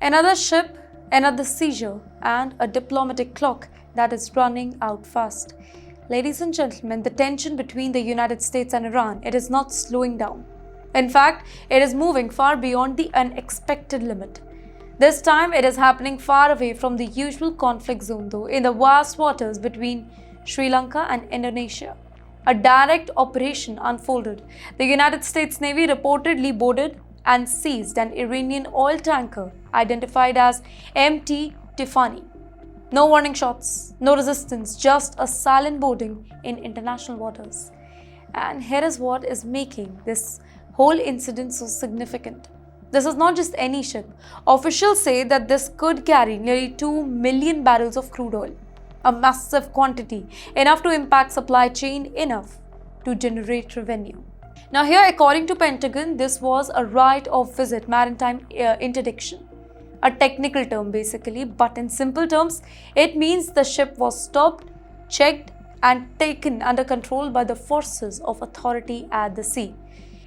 Another ship, another seizure, and a diplomatic clock that is running out fast. Ladies and gentlemen, the tension between the United States and Iran, it is not slowing down. In fact, it is moving far beyond the unexpected limit. This time, it is happening far away from the usual conflict zone, though, in the vast waters between Sri Lanka and Indonesia. A direct operation unfolded. The United States Navy reportedly boarded and seized an Iranian oil tanker identified as MT Tiffany. No warning shots, no resistance, just a silent boarding in international waters. And here is what is making this whole incident so significant. This is not just any ship. Officials say that this could carry nearly 2 million barrels of crude oil, a massive quantity, enough to impact supply chain, enough to generate revenue. Now here, according to Pentagon, this was a right of visit maritime interdiction. A technical term basically, but in simple terms, it means the ship was stopped, checked, and taken under control by the forces of authority at the sea.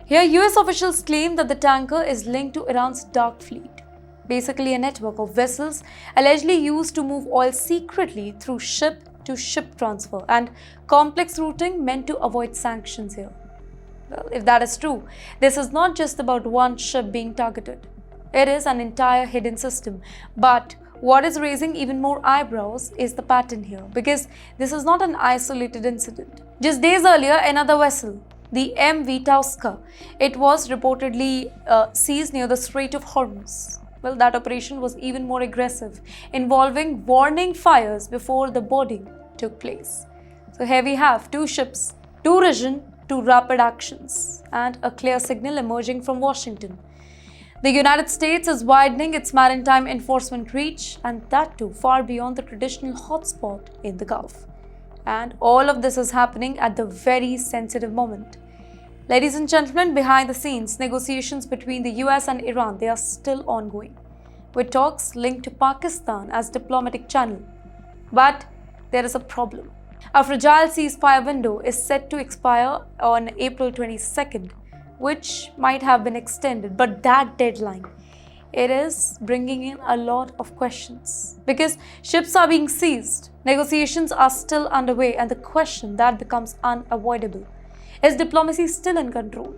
Here, US officials claim that the tanker is linked to Iran's dark fleet, basically a network of vessels allegedly used to move oil secretly through ship-to-ship transfer and complex routing meant to avoid sanctions here. Well, if that is true, this is not just about one ship being targeted. It is an entire hidden system. But what is raising even more eyebrows is the pattern here, because this is not an isolated incident. Just days earlier, another vessel, the MV Tauska, it was reportedly seized near the Strait of Hormuz. Well, that operation was even more aggressive, involving warning fires before the boarding took place. So here we have two ships, two regions, two rapid actions, and a clear signal emerging from Washington. The United States is widening its maritime enforcement reach, and that too far beyond the traditional hotspot in the Gulf. And all of this is happening at the very sensitive moment. Ladies and gentlemen, behind the scenes, negotiations between the US and Iran, they are still ongoing, with talks linked to Pakistan as diplomatic channel. But there is a problem. A fragile ceasefire window is set to expire on April 22nd, which might have been extended, but that deadline, it is bringing in a lot of questions. Because ships are being seized, negotiations are still underway, and the question that becomes unavoidable: is diplomacy still in control?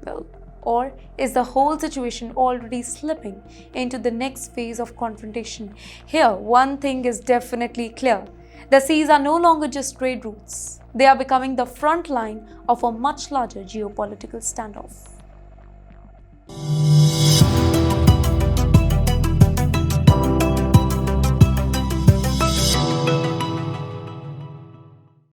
Well, or is the whole situation already slipping into the next phase of confrontation? Here, one thing is definitely clear. The seas are no longer just trade routes. They are becoming the front line of a much larger geopolitical standoff.